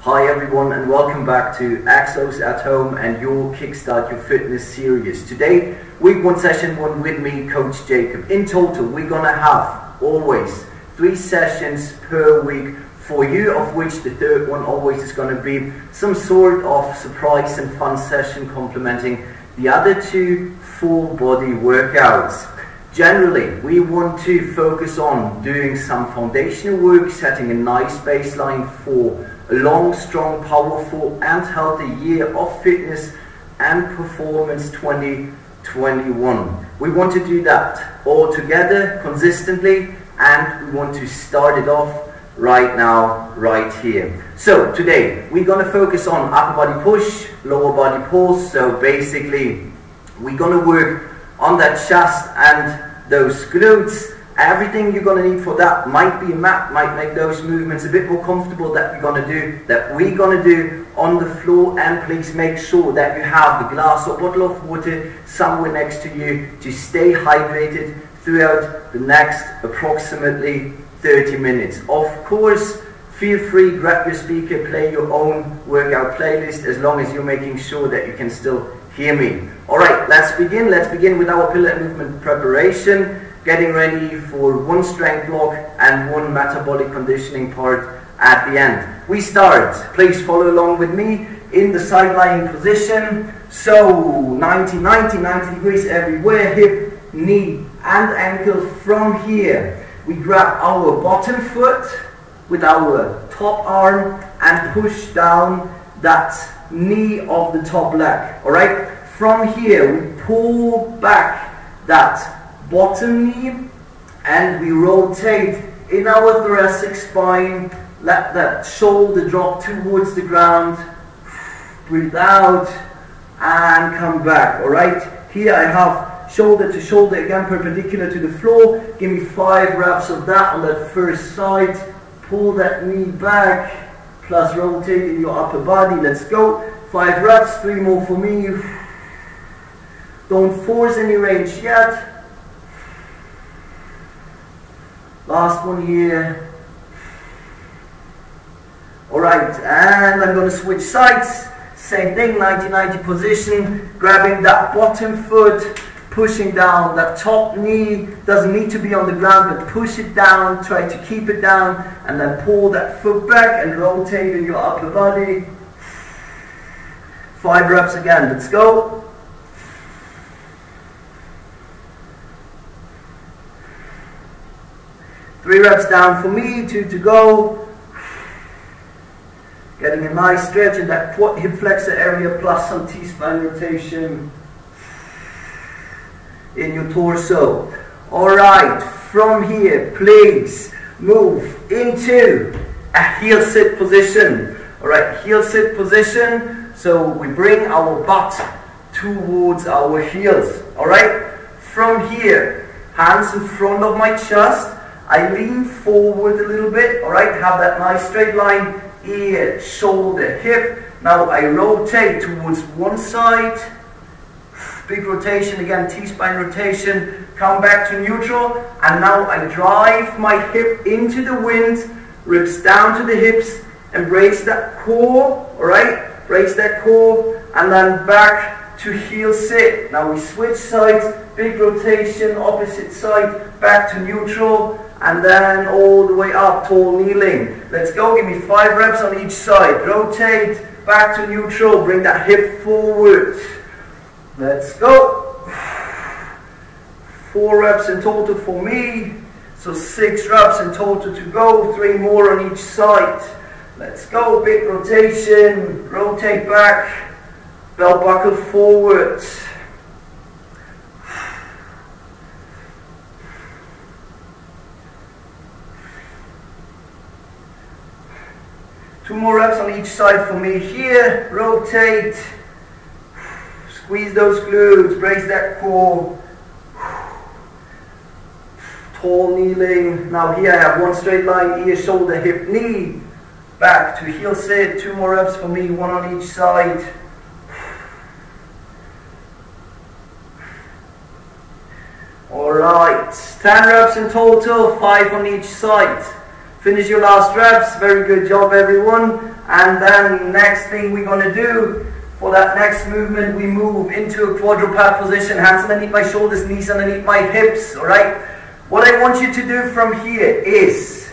Hi everyone and welcome back to EXOS at Home and your Kickstart Your Fitness series. Today, week 1 session 1 with me, Coach Jakob. In total, we're gonna have always 3 sessions per week for you, of which the third one always is gonna be some sort of surprise and fun session complementing the other 2 full body workouts. Generally, we want to focus on doing some foundational work, setting a nice baseline for a long, strong, powerful and healthy year of fitness and performance 2021. We want to do that all together, consistently, and we want to start it off right now, right here. So today, we're going to focus on upper body push, lower body pulse. So basically, we're going to work on that chest and those glutes. Everything you're going to need for that might be a mat, might make those movements a bit more comfortable that we're going to do on the floor. And please make sure that you have a glass or bottle of water somewhere next to you to stay hydrated throughout the next approximately 30 minutes. Of course, feel free, grab your speaker, play your own workout playlist as long as you're making sure that you can still hear me. Alright, let's begin. Let's begin with our pillar movement preparation. Getting ready for 1 strength block and 1 metabolic conditioning part at the end. We start. Please follow along with me in the side lying position. So 90 degrees everywhere, hip, knee and ankle. From here, we grab our bottom foot with our top arm and push down that knee of the top leg. Alright? From here, we pull back that bottom knee and we rotate in our thoracic spine. Let that shoulder drop towards the ground. Breathe out and come back. Alright? Here I have shoulder to shoulder again, perpendicular to the floor. Give me 5 reps of that on that first side. Pull that knee back plus rotate in your upper body. Let's go. 5 reps, 3 more for me. Don't force any range yet. Last one here. Alright, and I'm going to switch sides. Same thing, 90 position. Grabbing that bottom foot, pushing down that top knee. Doesn't need to be on the ground, but push it down. Try to keep it down. And then pull that foot back and rotate in your upper body. 5 reps again. Let's go. 3 reps down for me, 2 to go. Getting a nice stretch in that quad hip flexor area plus some T-spine rotation in your torso. Alright, from here, please move into a heel sit position. Alright, heel sit position. So we bring our butt towards our heels. Alright, from here, hands in front of my chest. I lean forward a little bit, alright, have that nice straight line, ear, shoulder, hip. Now I rotate towards one side, big rotation again, T-spine rotation, come back to neutral, and now I drive my hip into the wind, ribs down to the hips, embrace that core, alright, brace that core, and then back to heel sit. Now we switch sides, big rotation, opposite side, back to neutral, and then all the way up, tall kneeling. Let's go, give me 5 reps on each side. Rotate, back to neutral, bring that hip forward. Let's go. 4 reps in total for me. So 6 reps in total to go, 3 more on each side. Let's go, big rotation, rotate back, belt buckle forward. 2 more reps on each side for me here. Rotate. Squeeze those glutes. Brace that core. Tall kneeling. Now here I have 1 straight line. Ear, shoulder, hip, knee. Back to heel sit. 2 more reps for me. 1 on each side. Alright. 10 reps in total. 5 on each side. Finish your last reps. Very good job, everyone. And then next thing we're going to do for that next movement, we move into a quadruped position. Hands underneath my shoulders, knees underneath my hips. Alright? What I want you to do from here is,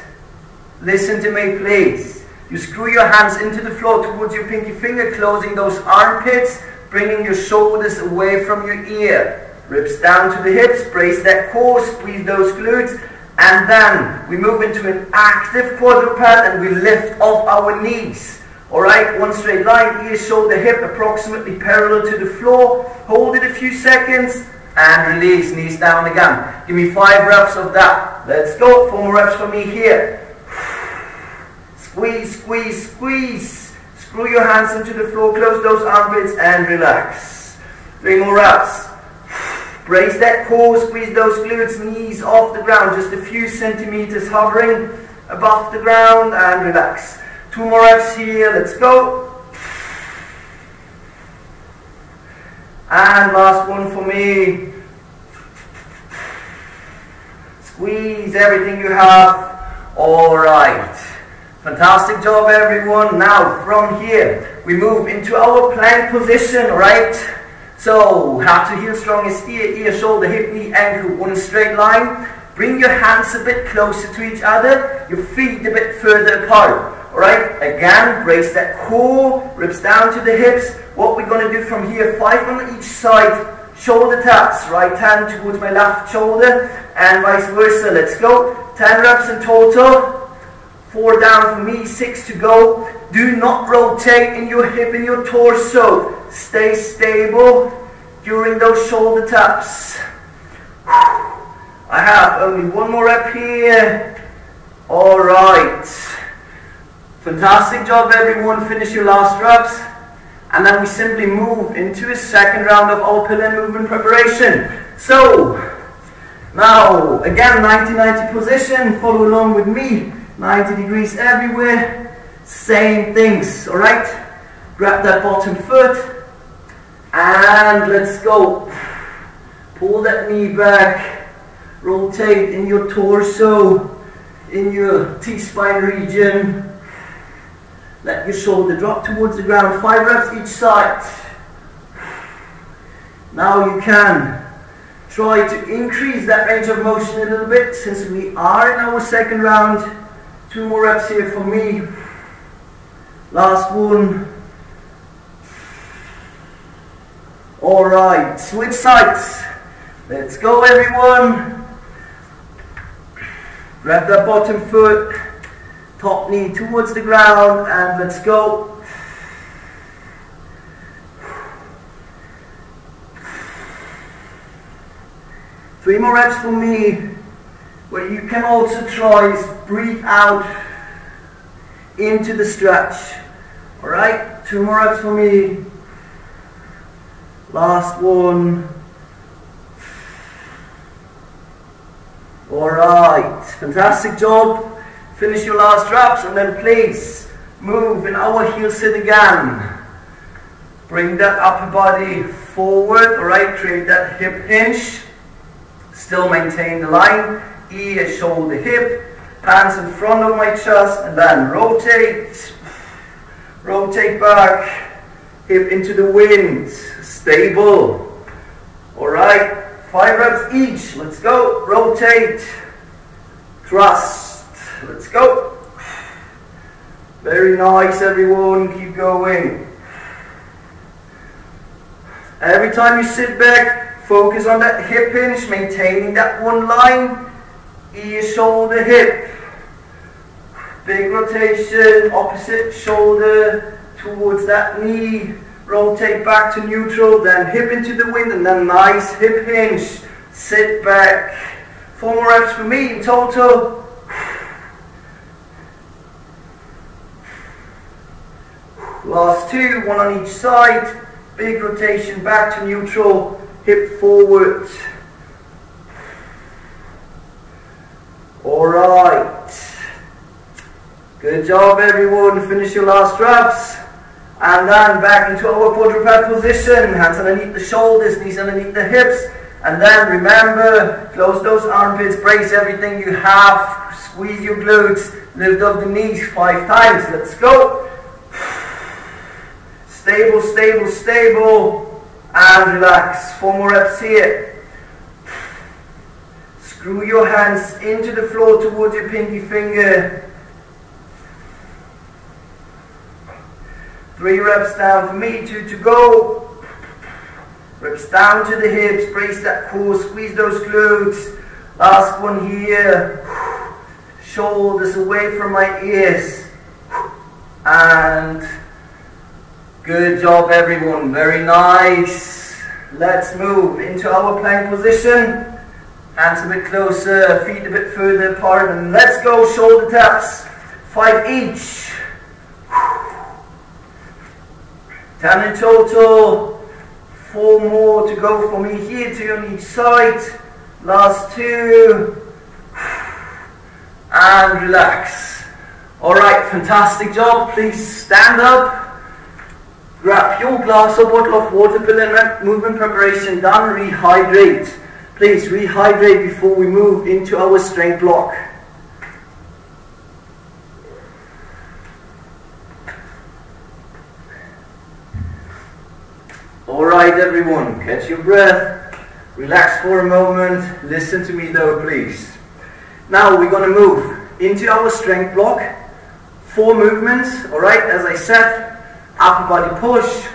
listen to me please. You screw your hands into the floor towards your pinky finger, closing those armpits, bringing your shoulders away from your ear. Ribs down to the hips, brace that core, squeeze those glutes, and then we move into an active quadruped and we lift off our knees. Alright, one straight line, ear, shoulder, hip, approximately parallel to the floor. Hold it a few seconds and release, knees down again. Give me 5 reps of that. Let's go, 4 more reps for me here. Squeeze, squeeze, squeeze. Screw your hands into the floor, close those armpits and relax. 3 more reps. Brace that core, squeeze those glutes, knees off the ground, just a few centimeters hovering above the ground, and relax. 2 more reps here, let's go. And last one for me. Squeeze everything you have. Alright. Fantastic job, everyone. Now, from here, we move into our plank position, right? So, have to heel strongest ear, shoulder, hip, knee, ankle, one straight line. Bring your hands a bit closer to each other, your feet a bit further apart. Alright, again, brace that core, ribs down to the hips. What we're going to do from here, 5 on each side, shoulder taps, right hand towards my left shoulder, and vice versa. Let's go. 10 reps in total, 4 down for me, 6 to go. Do not rotate in your hip and your torso. Stay stable during those shoulder taps. I have only 1 more rep here. Alright. Fantastic job, everyone. Finish your last reps. And then we simply move into a second round of our pillar movement preparation. So, now, again, 90-90 position. Follow along with me. 90 degrees everywhere. Same things, alright? Grab that bottom foot. And let's go. Pull that knee back. Rotate in your torso, in your T-spine region. Let your shoulder drop towards the ground. 5 reps each side. Now you can try to increase that range of motion a little bit since we are in our second round. 2 more reps here for me. Last one. Alright, switch sides. Let's go, everyone. Grab that bottom foot, top knee towards the ground, and let's go. Three more reps for me. What you can also try is breathe out into the stretch. Alright, 2 more reps for me. Last one. Alright, fantastic job. Finish your last reps and then please move in our heel sit again. Bring that upper body forward, alright, create that hip hinge. Still maintain the line, ear, shoulder, hip, hands in front of my chest, and then rotate, rotate back, hip into the wind, stable. Alright, 5 reps each, let's go, rotate, thrust, let's go. Very nice, everyone, keep going. Every time you sit back, focus on that hip hinge, maintaining that one line, ear, shoulder, hip. Big rotation, opposite shoulder towards that knee, rotate back to neutral, then hip into the wind, and then nice hip hinge, sit back. 4 more reps for me in total. Last 2, 1 on each side, big rotation back to neutral, hip forward. Alright. Good job, everyone. Finish your last reps. And then back into our quadruped position. Hands underneath the shoulders, knees underneath the hips. And then remember, close those armpits, brace everything you have, squeeze your glutes, Lift up the knees 5 times. Let's go. Stable, stable, stable. And relax. 4 more reps here. Screw your hands into the floor towards your pinky finger. 3 reps down for me, 2 to go. Reps down to the hips, brace that core, squeeze those glutes. Last one here. Shoulders away from my ears. And good job everyone, very nice. Let's move into our plank position. Hands a bit closer, feet a bit further apart, and let's go shoulder taps. 5 each. 10 in total. 4 more to go for me here, 2 on each side. Last 2. And relax. Alright, fantastic job. Please stand up. Grab your glass or bottle of water, pill and movement preparation done. Rehydrate. Please rehydrate before we move into our strength block. Alright everyone, catch your breath, relax for a moment, listen to me though please. Now we're going to move into our strength block, 4 movements, alright, as I said, upper body push,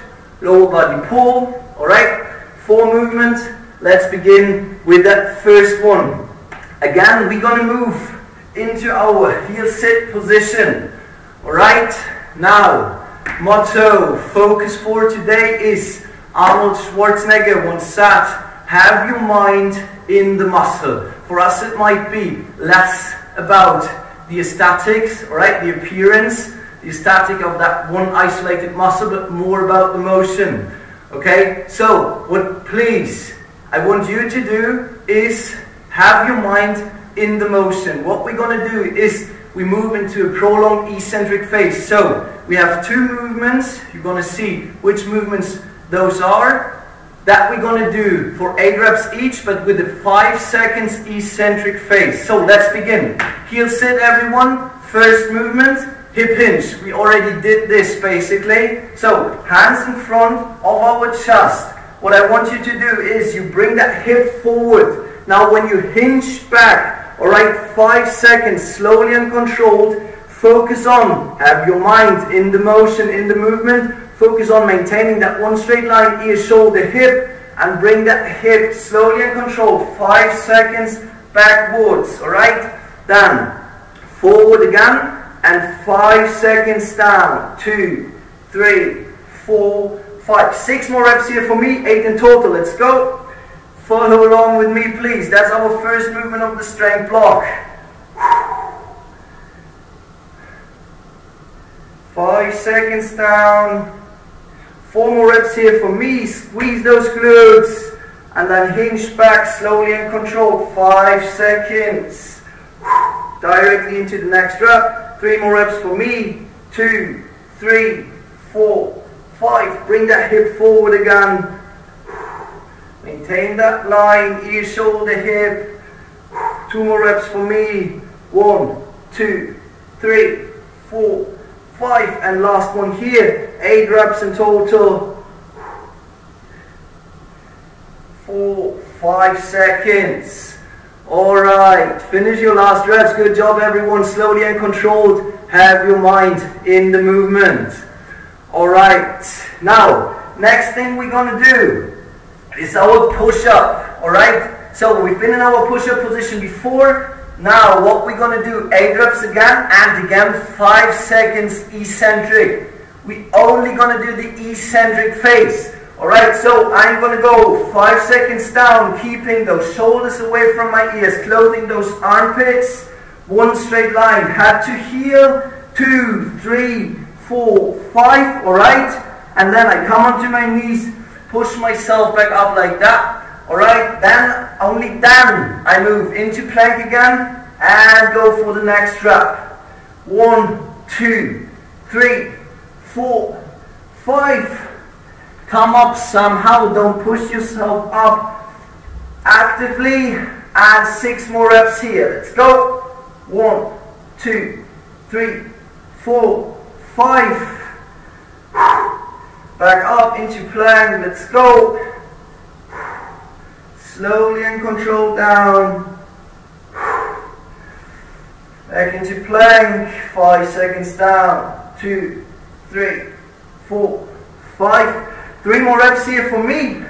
lower body pull, alright, 4 movements. Let's begin with that first one. Again, we're going to move into our heel sit position, alright. Now, motto, focus for today is Arnold Schwarzenegger once said, have your mind in the muscle. For us it might be less about the aesthetics, alright, the appearance, the aesthetic of that one isolated muscle, but more about the motion. Okay, so what please I want you to do is have your mind in the motion. What we're going to do is we move into a prolonged eccentric phase. So we have 2 movements. You're going to see which movements those are, that we're going to do for 8 reps each, but with a 5 seconds eccentric phase. So let's begin. Heel sit everyone. First movement, hip hinge. We already did this basically. So hands in front of our chest. What I want you to do is you bring that hip forward. Now when you hinge back, alright, 5 seconds, slowly and controlled, focus on, have your mind in the motion, in the movement. Focus on maintaining that one straight line, ear, shoulder, hip, and bring that hip slowly and controlled, 5 seconds backwards, alright? Then, forward again, and 5 seconds down, 2, 3, 4, 5, 6 more reps here for me, 8 in total, let's go. Follow along with me please, that's our first movement of the strength block. 5 seconds down. 4 more reps here for me, squeeze those glutes, and then hinge back slowly and controlled, 5 seconds. Directly into the next rep, 3 more reps for me, 2, 3, 4, 5, bring that hip forward again, maintain that line, ear, shoulder, hip, 2 more reps for me, 1, 2, 3, 4, 5, and last one here, 8 reps in total, 4, 5 seconds. Alright, finish your last reps, good job everyone, slowly and controlled, have your mind in the movement. Alright, now, next thing we're going to do is our push-up, alright? So we've been in our push-up position before. Now what we're going to do, 8 reps again, and again 5 seconds eccentric. We only going to do the eccentric phase. Alright, so I'm going to go 5 seconds down, keeping those shoulders away from my ears, closing those armpits, one straight line, head to heel, 2, 3, 4, 5, alright? And then I come onto my knees, push myself back up like that. Alright, then, only then, I move into plank again and go for the next rep. 1, 2, 3, 4, 5. Come up somehow, don't push yourself up actively. And 6 more reps here. Let's go. 1, 2, 3, 4, 5. Back up into plank, let's go. Slowly and controlled down. Back into plank, 5 seconds down. 2, 3, 4, 5. 3 more reps here for me.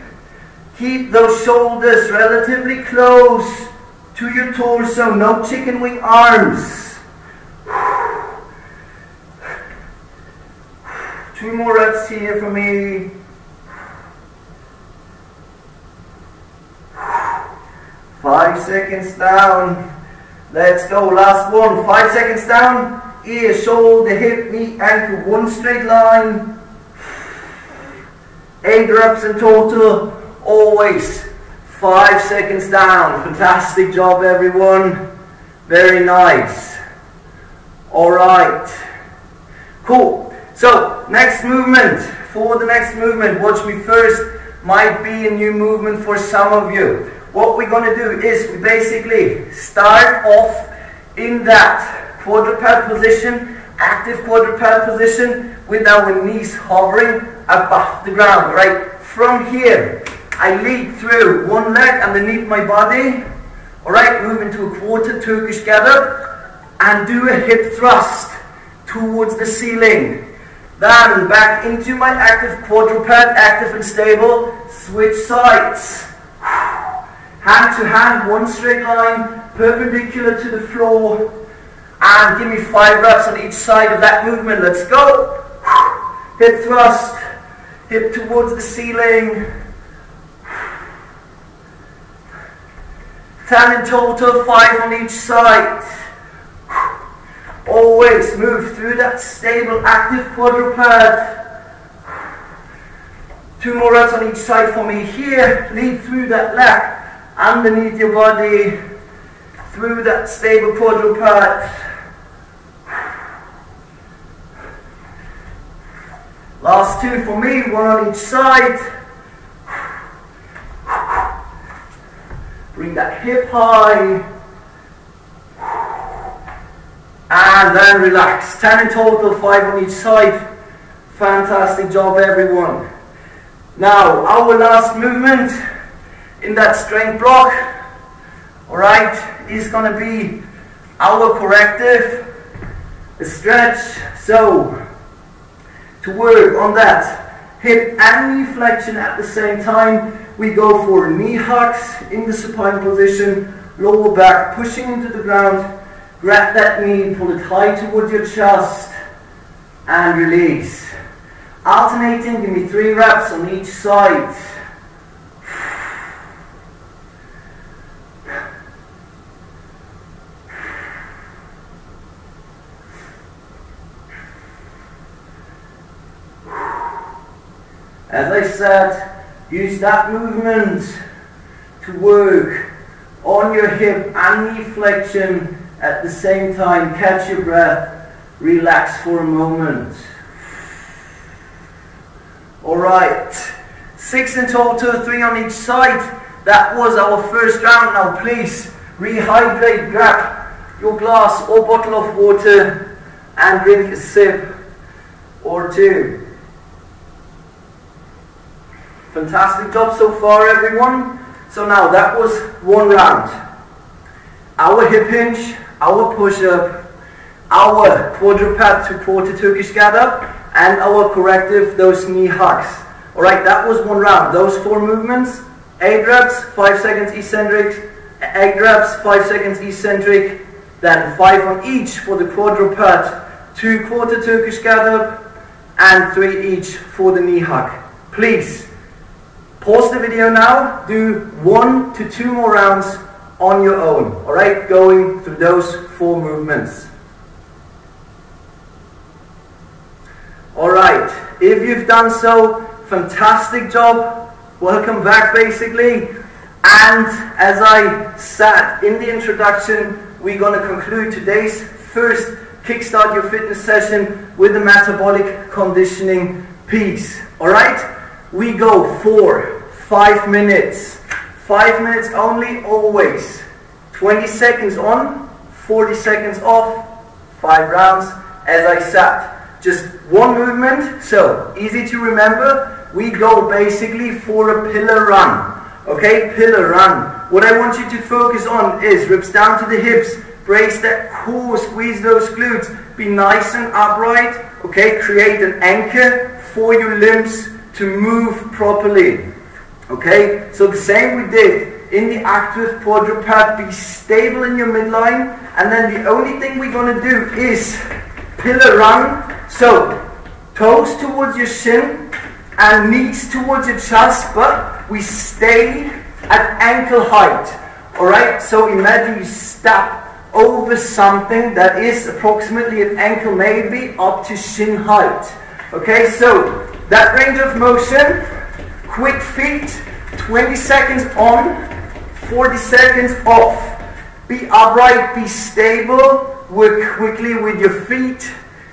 Keep those shoulders relatively close to your torso, no chicken wing arms. 2 more reps here for me. 5 seconds down. Let's go, last one. 5 seconds down. Ear, shoulder, hip, knee, ankle, one straight line. 8 reps in total. Always 5 seconds down. Fantastic job, everyone. Very nice. Alright. Cool. So, next movement. For the next movement, watch me first. Might be a new movement for some of you. What we're going to do is we basically start off in that quadruped position, active quadruped position, with our knees hovering above the ground. Right? From here, I lead through one leg underneath my body. Alright, move into a quarter Turkish gather and do a hip thrust towards the ceiling. Then back into my active quadruped, active and stable. Switch sides. Hand to hand, one straight line, perpendicular to the floor. And give me 5 reps on each side of that movement. Let's go. Hip thrust, hip towards the ceiling. 10 in total, 5 on each side. Always move through that stable, active quadruped. 2 more reps on each side for me here. Lead through that leg, underneath your body, through that stable quadruped. Last 2 for me, 1 on each side. Bring that hip high. And then relax. 10 in total, 5 on each side. Fantastic job, everyone. Now, our last movement in that strength block, alright, is going to be our corrective stretch. So, to work on that hip and knee flexion at the same time, we go for knee hugs in the supine position, lower back pushing into the ground. Grab that knee, pull it high towards your chest, and release. Alternating, give me 3 reps on each side. As I said, use that movement to work on your hip and knee flexion. At the same time, catch your breath, relax for a moment. Alright, 6 in total, 3 on each side. That was our first round. Now please, rehydrate, grab your glass or bottle of water and drink a sip or 2. Fantastic job so far, everyone. So now, that was 1 round. Our hip hinge, our push-up, our quadruped to quarter Turkish gather, and our corrective, those knee hugs. Alright, that was 1 round. Those 4 movements, 8 reps, 5 seconds eccentric, 8 reps, 5 seconds eccentric, then 5 on each for the quadruped, 2 quarter Turkish gather, and 3 each for the knee hug. Please, pause the video now, do 1 to 2 more rounds on your own, alright, going through those 4 movements. Alright, if you've done so, fantastic job, welcome back basically. And as I said in the introduction, we're going to conclude today's first Kickstart Your Fitness session with the metabolic conditioning piece. Alright, we go for 5 minutes. 5 minutes only, always. 20 seconds on, 40 seconds off, 5 rounds. As I said, just one movement, so easy to remember. We go basically for a pillar run. Okay, pillar run. What I want you to focus on is ribs down to the hips, brace that core, squeeze those glutes, be nice and upright. Okay, create an anchor for your limbs to move properly. Okay, so the same we did in the active quadruped. Be stable in your midline, and then the only thing we're going to do is pillar run. So toes towards your shin and knees towards your chest, but we stay at ankle height. Alright, so imagine you step over something that is approximately an ankle, maybe up to shin height. Okay, so that range of motion, quick feet, 20 seconds on, 40 seconds off. Be upright, be stable, work quickly with your feet,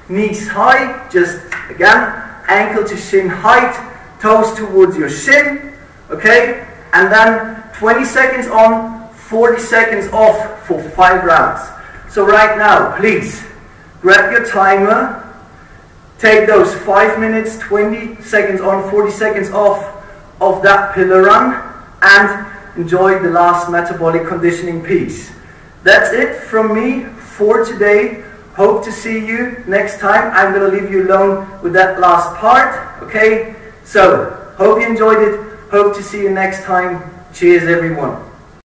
knees high, just again, ankle to shin height, toes towards your shin, okay? And then 20 seconds on, 40 seconds off for 5 rounds. So right now, please, grab your timer, take those 5 minutes, 20 seconds on, 40 seconds off of that pillar run, and enjoy the last metabolic conditioning piece. That's it from me for today. Hope to see you next time. I'm going to leave you alone with that last part. Okay? So, hope you enjoyed it. Hope to see you next time. Cheers, everyone.